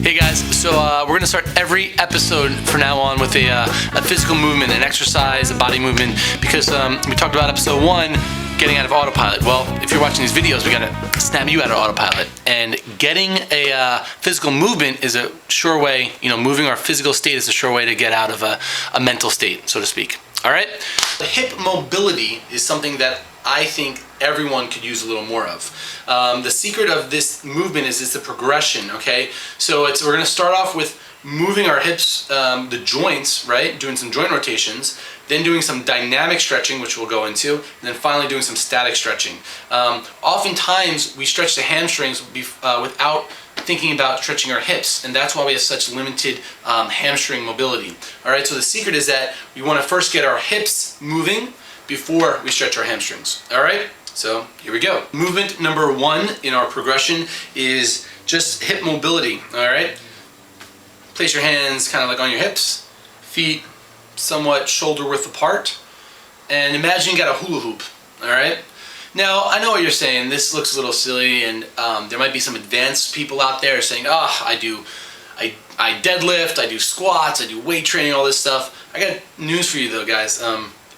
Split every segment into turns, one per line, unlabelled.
Hey guys, so we're going to start every episode from now on with a physical movement, an exercise, a body movement, because we talked about episode 1, getting out of autopilot. Well, if you're watching these videos, we got to snap you out of autopilot. And getting a physical movement is a sure way, moving our physical state is a sure way to get out of a mental state, so to speak. All right? The hip mobility is something that I think everyone could use a little more of. The secret of this movement is it's a progression, okay? So we're going to start off with moving our hips, the joints, right? Doing some joint rotations, then doing some dynamic stretching, which we'll go into, and then finally doing some static stretching. Oftentimes, we stretch the hamstrings without thinking about stretching our hips, and that's why we have such limited hamstring mobility. All right, so the secret is that we want to first get our hips moving before we stretch our hamstrings. All right, so here we go. Movement number 1 in our progression is just hip mobility. All right, place your hands kind of like on your hips, feet somewhat shoulder width apart, and imagine you got a hula hoop. All right, now I know what you're saying, this looks a little silly, and there might be some advanced people out there saying, I deadlift, I do squats, I do weight training, all this stuff. I got news for you though, guys.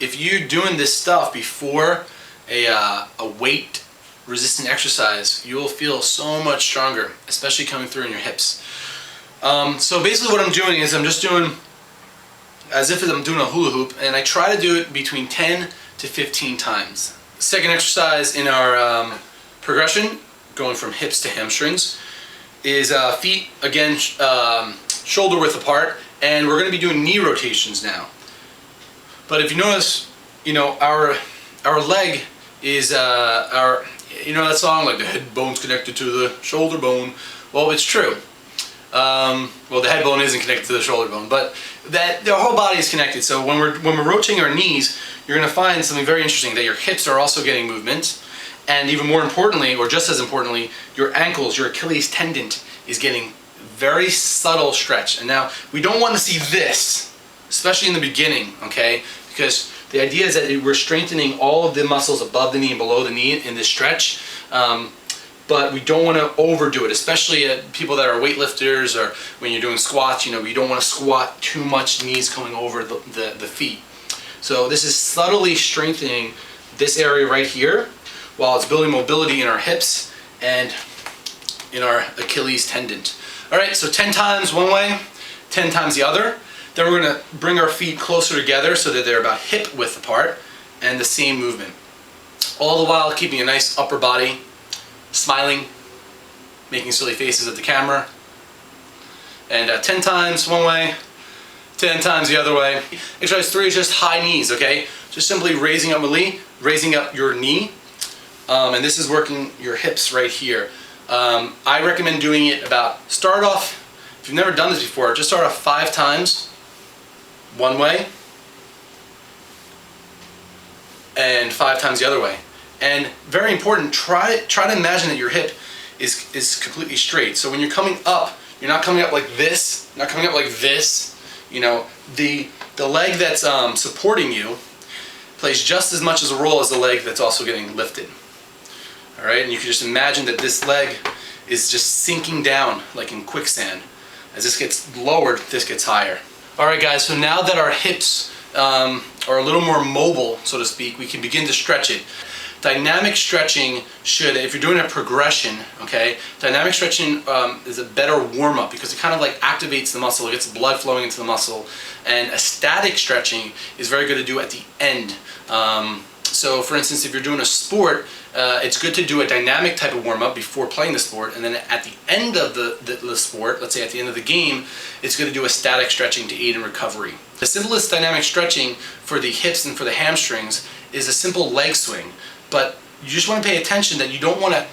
If you're doing this stuff before a weight resistant exercise, you will feel so much stronger, especially coming through in your hips. So basically what I'm doing is I'm just doing as if I'm doing a hula hoop, and I try to do it between 10 to 15 times. Second exercise in our progression, going from hips to hamstrings, is feet, again, shoulder width apart, and we're going to be doing knee rotations now. But if you notice, our leg is that song, like the head bone's connected to the shoulder bone. Well, it's true. Well, the head bone isn't connected to the shoulder bone, but the whole body is connected. So when we're rotating our knees, you're going to find something very interesting, that your hips are also getting movement, and even more importantly, or just as importantly, your ankles, your Achilles tendon is getting very subtle stretch. And now we don't want to see this, especially in the beginning, okay? Because the idea is that we're strengthening all of the muscles above the knee and below the knee in this stretch, but we don't want to overdo it, especially people that are weightlifters, or when you're doing squats, you don't want to squat too much, knees going over the feet. So this is subtly strengthening this area right here, while it's building mobility in our hips and in our Achilles tendon. All right, so 10 times one way, 10 times the other. Then we're going to bring our feet closer together so that they're about hip width apart, and the same movement. All the while keeping a nice upper body, smiling, making silly faces at the camera. And 10 times one way, 10 times the other way. Exercise 3 is just high knees, okay? Just simply raising up your knee, and this is working your hips right here. I recommend doing it start off, if you've never done this before, just start off 5 times one way and 5 times the other way. And very important, try to imagine that your hip is completely straight. So when you're coming up, you're not coming up like this, not coming up like this. The leg that's supporting you plays just as much as a role as the leg that's also getting lifted. All right, and you can just imagine that this leg is just sinking down like in quicksand. As this gets lowered, this gets higher. All right, guys, so now that our hips are a little more mobile, so to speak, we can begin to stretch it. Dynamic stretching should, if you're doing a progression, okay, dynamic stretching is a better warm-up because it kind of like activates the muscle, it gets blood flowing into the muscle. And a static stretching is very good to do at the end. So for instance, if you're doing a sport, it's good to do a dynamic type of warm-up before playing the sport, and then at the end of the sport, let's say at the end of the game, it's good to do a static stretching to aid in recovery. The simplest dynamic stretching for the hips and for the hamstrings is a simple leg swing, but you just want to pay attention that you don't want to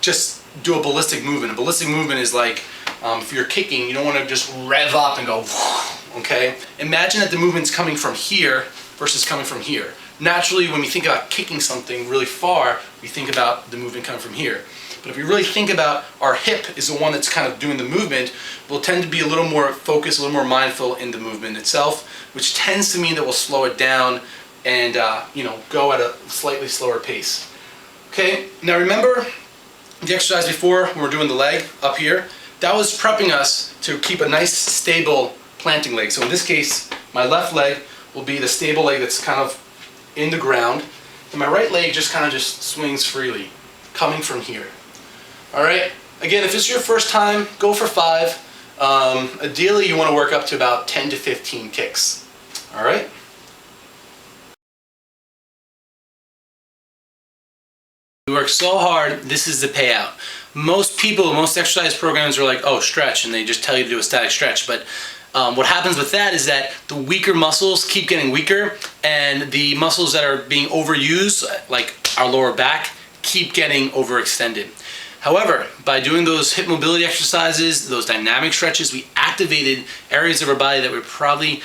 just do a ballistic movement. A ballistic movement is like, if you're kicking, you don't want to just rev up and go, okay? Imagine that the movement's coming from here versus coming from here. Naturally, when we think about kicking something really far, we think about the movement coming from here. But if we really think about our hip is the one that's kind of doing the movement, we'll tend to be a little more focused, a little more mindful in the movement itself, which tends to mean that we'll slow it down and go at a slightly slower pace. Okay, now remember, the exercise before, when we're doing the leg up here, that was prepping us to keep a nice stable planting leg. So in this case, my left leg will be the stable leg that's kind of in the ground, and my right leg just kind of just swings freely, coming from here. All right, again, if it's your first time, go for 5. Ideally, you want to work up to about 10 to 15 kicks. All right. You work so hard, this is the payout. Most people, most exercise programs are like, oh, stretch, and they just tell you to do a static stretch. But what happens with that is that the weaker muscles keep getting weaker, and the muscles that are being overused, like our lower back, keep getting overextended. However, by doing those hip mobility exercises, those dynamic stretches, we activated areas of our body that were probably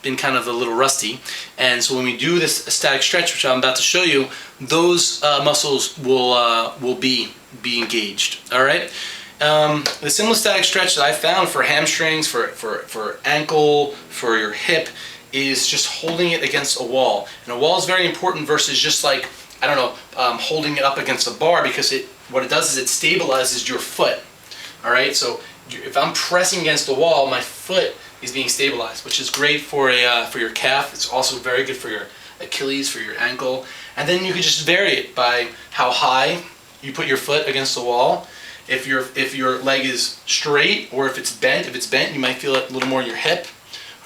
been kind of a little rusty. And so when we do this static stretch, which I'm about to show you, those muscles will be engaged. All right. The simplest static stretch that I found for hamstrings, for ankle, for your hip, is just holding it against a wall. And a wall is very important versus just like, I don't know, holding it up against a bar, because what it does is it stabilizes your foot. All right. So if I'm pressing against the wall, my foot is being stabilized, which is great for your calf. It's also very good for your Achilles, for your ankle. And then you can just vary it by how high you put your foot against the wall. If your leg is straight, or if it's bent. If it's bent, you might feel it a little more in your hip.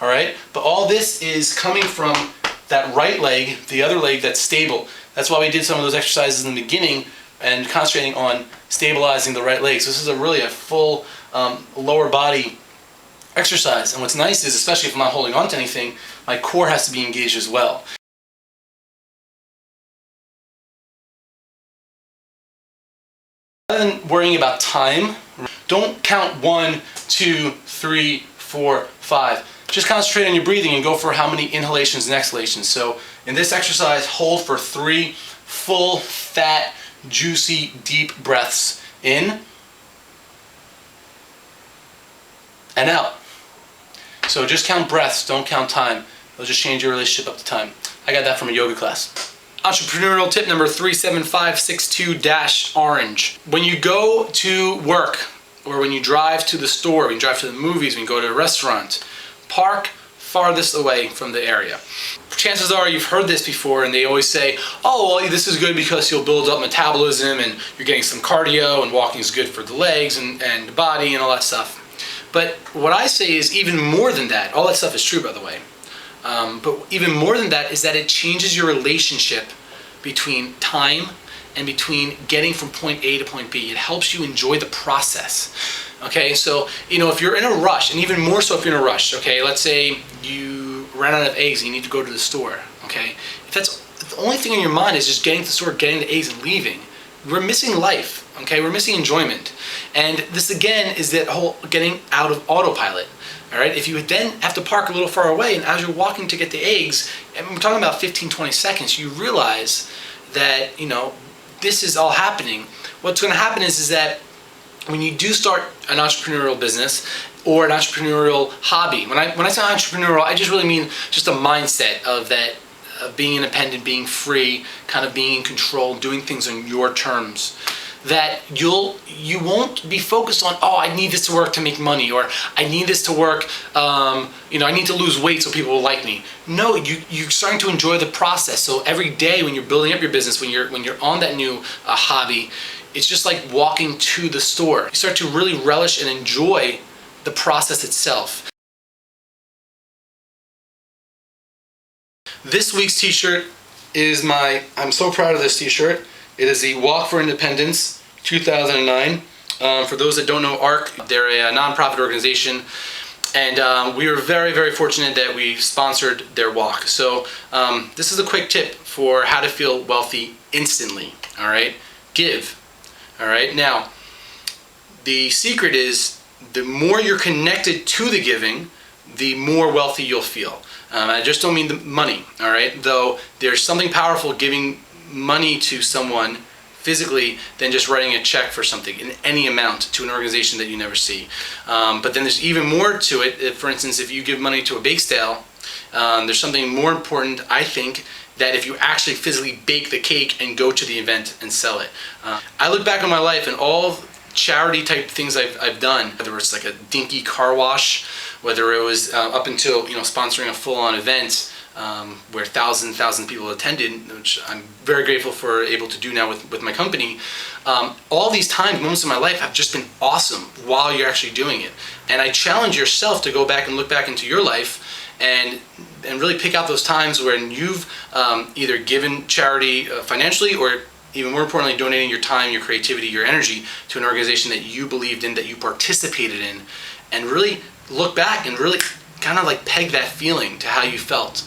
All right. But all this is coming from that right leg, the other leg that's stable. That's why we did some of those exercises in the beginning and concentrating on stabilizing the right leg. So this is really a full lower body exercise. And what's nice is, especially if I'm not holding on to anything, my core has to be engaged as well. Rather than worrying about time, don't count 1, 2, 3, 4, 5. Just concentrate on your breathing and go for how many inhalations and exhalations. So in this exercise, hold for 3 full, fat, juicy, deep breaths in and out. So just count breaths, don't count time. It'll just change your relationship up to time. I got that from a yoga class. Entrepreneurial tip number 37562-orange. When you go to work, or when you drive to the store, when you drive to the movies, when you go to a restaurant, park farthest away from the area. Chances are you've heard this before, and they always say, oh, well, this is good because you'll build up metabolism and you're getting some cardio, and walking is good for the legs and the body and all that stuff. But what I say is even more than that. All that stuff is true, by the way. But even more than that is that it changes your relationship between time and between getting from point A to point B. It helps you enjoy the process. Okay, so, if you're in a rush, and even more so if you're in a rush, okay, let's say you ran out of eggs and you need to go to the store, okay? If that's the only thing in your mind is just getting to the store, getting the eggs and leaving, we're missing life, okay? We're missing enjoyment. And this again is that whole getting out of autopilot. All right, if you then have to park a little far away, and as you're walking to get the eggs, and we're talking about 15, 20 seconds, you realize that, this is all happening. What's going to happen is that when you do start an entrepreneurial business or an entrepreneurial hobby, when I say entrepreneurial, I just really mean just a mindset of that, being independent, being free, kind of being in control, doing things on your terms. That you won't be focused on, oh, I need this to work to make money, or I need this to work, I need to lose weight so people will like me. No, you're starting to enjoy the process. So every day when you're building up your business, when you're on that new hobby, it's just like walking to the store. You start to really relish and enjoy the process itself. This week's t-shirt is I'm so proud of this t-shirt. It is the Walk for Independence 2009. For those that don't know ARC, they're a nonprofit organization, and we were very, very fortunate that we sponsored their walk. So this is a quick tip for how to feel wealthy instantly, all right? Give, all right? Now, the secret is the more you're connected to the giving, the more wealthy you'll feel. I just don't mean the money, all right? Though there's something powerful giving money to someone physically than just writing a check for something in any amount to an organization that you never see. But then there's even more to it. For instance, if you give money to a bake sale There's something more important, I think, that if you actually physically bake the cake and go to the event and sell it. I look back on my life and all charity type things I've done, whether it's like a dinky car wash, whether it was up until sponsoring a full-on event where thousands of people attended, which I'm very grateful for able to do now with my company. All these moments in my life have just been awesome while you're actually doing it. And I challenge yourself to go back and look back into your life and really pick out those times when you've either given charity financially, or even more importantly, donating your time, your creativity, your energy to an organization that you believed in, that you participated in, and really look back and really kind of like peg that feeling to how you felt.